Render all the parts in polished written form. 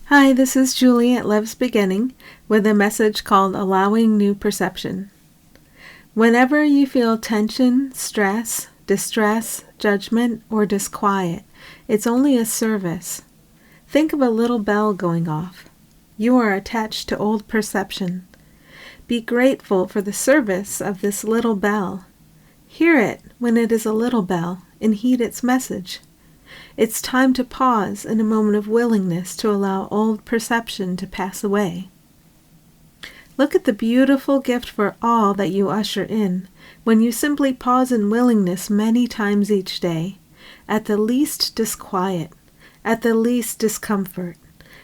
Hi, this is Julie at Love's Beginning with a message called Allowing New Perception. Whenever you feel tension, stress, distress, judgment, or disquiet, it's only a service. Think of a little bell going off. You are attached to old perception. Be grateful for the service of this little bell. Hear it when it is a little bell and heed its message. It's time to pause in a moment of willingness to allow old perception to pass away. Look at the beautiful gift for all that you usher in when you simply pause in willingness many times each day, at the least disquiet, at the least discomfort.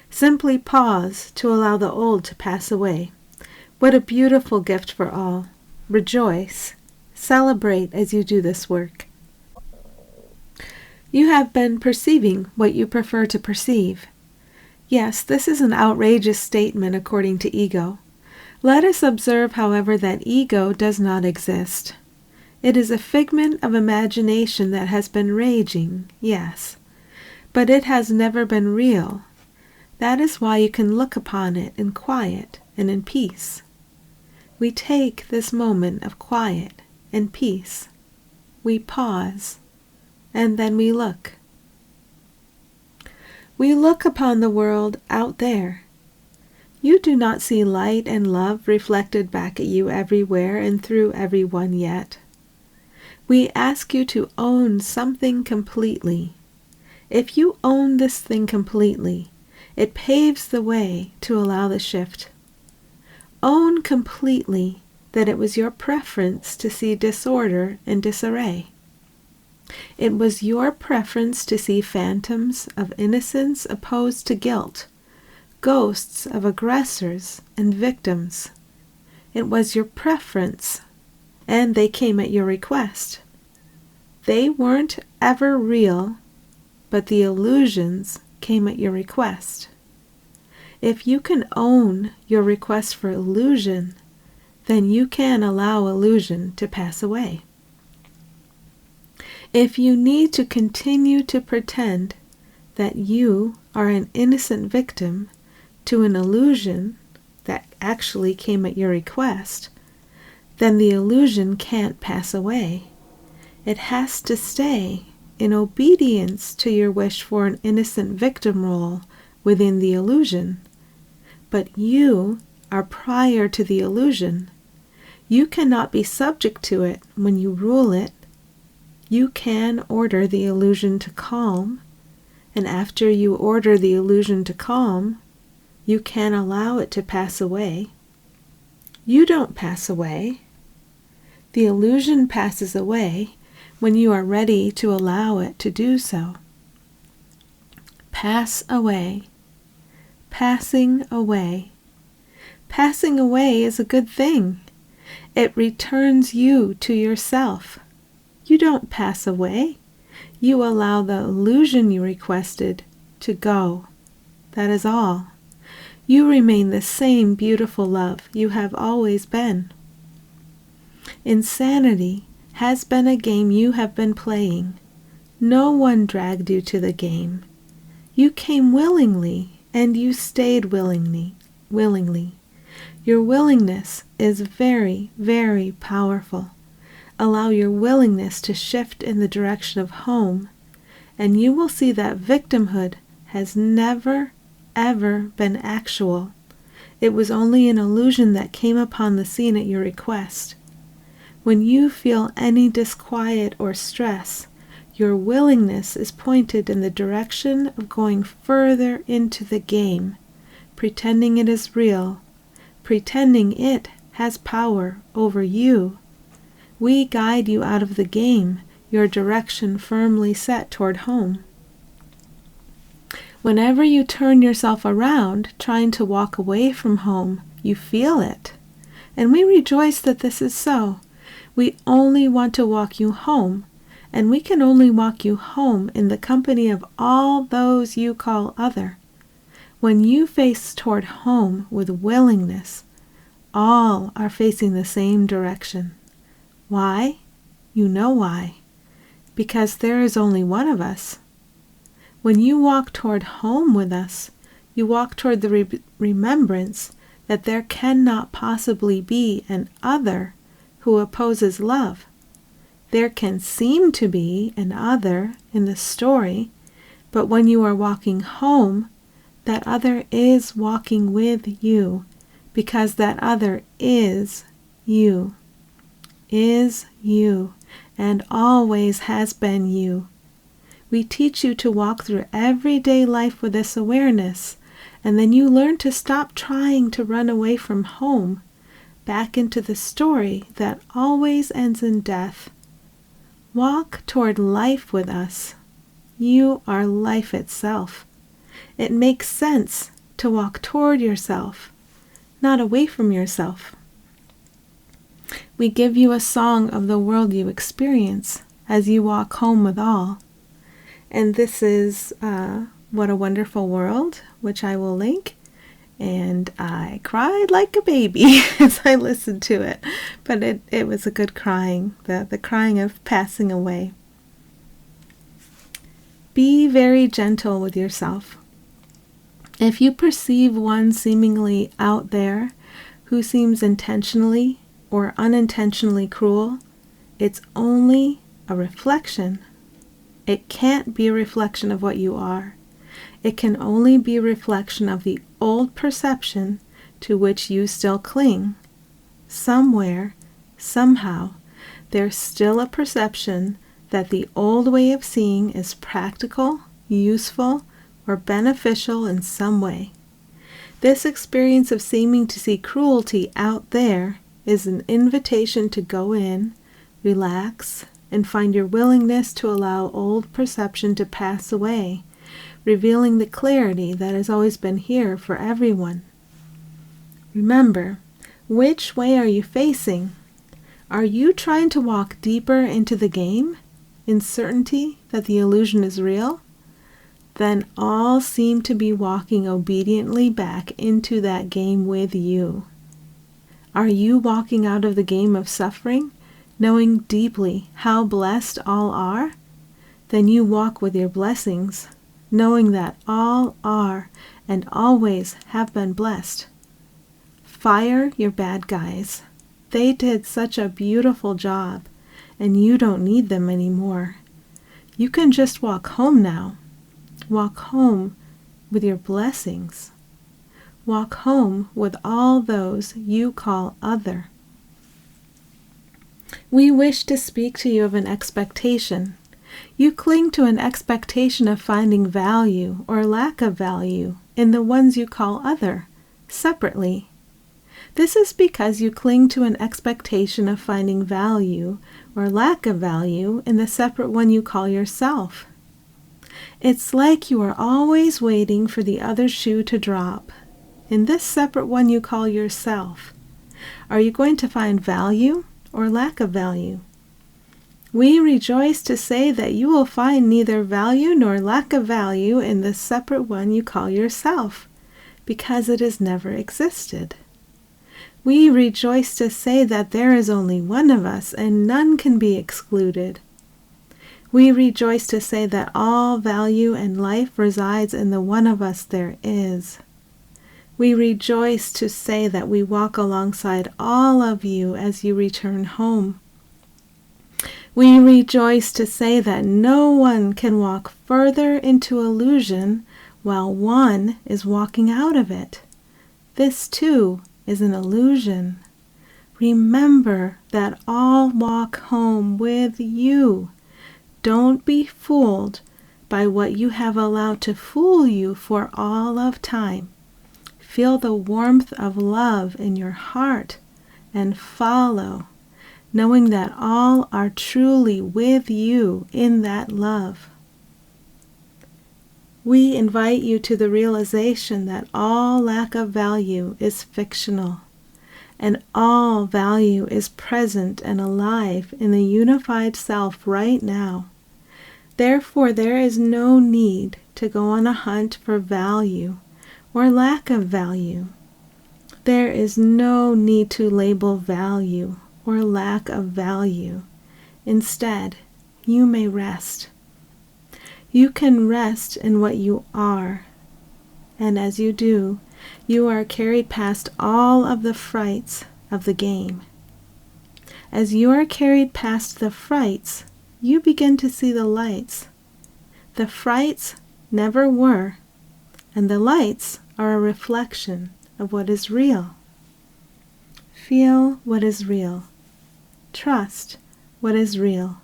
Simply pause to allow the old to pass away. What a beautiful gift for all. Rejoice. Celebrate as you do this work. You have been perceiving what you prefer to perceive. Yes, this is an outrageous statement according to ego. Let us observe, however, that ego does not exist. It is a figment of imagination that has been raging, yes, but it has never been real. That is why you can look upon it in quiet and in peace. We take this moment of quiet and peace. We pause. And then we look. We look upon the world out there. You do not see light and love reflected back at you everywhere and through everyone yet. We ask you to own something completely. If you own this thing completely, it paves the way to allow the shift. Own completely that it was your preference to see disorder and disarray. It was your preference to see phantoms of innocence opposed to guilt, ghosts of aggressors and victims. It was your preference, and they came at your request. They weren't ever real, but the illusions came at your request. If you can own your request for illusion, then you can allow illusion to pass away. If you need to continue to pretend that you are an innocent victim to an illusion that actually came at your request, then the illusion can't pass away. It has to stay in obedience to your wish for an innocent victim role within the illusion. But you are prior to the illusion. You cannot be subject to it when you rule it. You can order the illusion to calm, and after you order the illusion to calm, you can allow it to pass away. You don't pass away. The illusion passes away when you are ready to allow it to do so. Pass away. Passing away. Passing away is a good thing. It returns you to yourself. You don't pass away. You allow the illusion you requested to go. That is all. You remain the same beautiful love you have always been. Insanity has been a game you have been playing. No one dragged you to the game. You came willingly, and you stayed willingly. Your willingness is very, very powerful. Allow your willingness to shift in the direction of home, and you will see that victimhood has never, ever been actual. It was only an illusion that came upon the scene at your request. When you feel any disquiet or stress, your willingness is pointed in the direction of going further into the game, pretending it is real, pretending it has power over you. We guide you out of the game, your direction firmly set toward home. Whenever you turn yourself around, trying to walk away from home, you feel it. And we rejoice that this is so. We only want to walk you home, and we can only walk you home in the company of all those you call other. When you face toward home with willingness, all are facing the same direction. Why? You know why. Because there is only one of us. When you walk toward home with us, You walk toward the remembrance that there cannot possibly be an other who opposes love. There can seem to be an other in the story, but when you are walking home, that other is walking with you, because that other is you, and always has been you. We teach you to walk through everyday life with this awareness, and then you learn to stop trying to run away from home, back into the story that always ends in death. Walk toward life with us. You are life itself. It makes sense to walk toward yourself, not away from yourself. We give you a song of the world you experience as you walk home with all. And this is What a Wonderful World, which I will link. And I cried like a baby as I listened to it. But it was a good crying, the crying of passing away. Be very gentle with yourself. If you perceive one seemingly out there who seems intentionally or unintentionally cruel, it's only a reflection. It can't be a reflection of what you are. It can only be a reflection of the old perception to which you still cling. Somewhere, somehow, there's still a perception that the old way of seeing is practical, useful, or beneficial in some way. This experience of seeming to see cruelty out there is an invitation to go in, relax, and find your willingness to allow old perception to pass away, revealing the clarity that has always been here for everyone. Remember, which way are you facing? Are you trying to walk deeper into the game, in certainty that the illusion is real? Then all seem to be walking obediently back into that game with you. Are you walking out of the game of suffering, knowing deeply how blessed all are? Then you walk with your blessings, knowing that all are and always have been blessed. Fire your bad guys. They did such a beautiful job, and you don't need them anymore. You can just walk home now. Walk home with your blessings. Walk home with all those you call other. We wish to speak to you of an expectation. You cling to an expectation of finding value or lack of value in the ones you call other, separately. This is because you cling to an expectation of finding value or lack of value in the separate one you call yourself. It's like you are always waiting for the other shoe to drop. In this separate one you call yourself, are you going to find value or lack of value? We rejoice to say that you will find neither value nor lack of value in the separate one you call yourself, because it has never existed. We rejoice to say that there is only one of us and none can be excluded. We rejoice to say that all value and life resides in the one of us there is. We rejoice to say that we walk alongside all of you as you return home. We rejoice to say that no one can walk further into illusion while one is walking out of it. This too is an illusion. Remember that all walk home with you. Don't be fooled by what you have allowed to fool you for all of time. Feel the warmth of love in your heart and follow, knowing that all are truly with you in that love. We invite you to the realization that all lack of value is fictional, and all value is present and alive in the unified self right now. Therefore, there is no need to go on a hunt for value or lack of value. There is no need to label value or lack of value. Instead, you may rest. You can rest in what you are. And as you do, you are carried past all of the frights of the game. As you are carried past the frights, you begin to see the lights. The frights never were, and the lights are a reflection of what is real. Feel what is real. Trust what is real.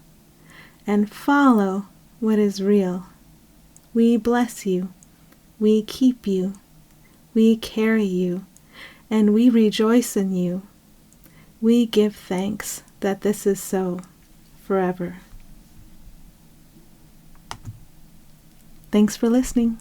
And follow what is real. We bless you. We keep you. We carry you. And we rejoice in you. We give thanks that this is so forever. Thanks for listening.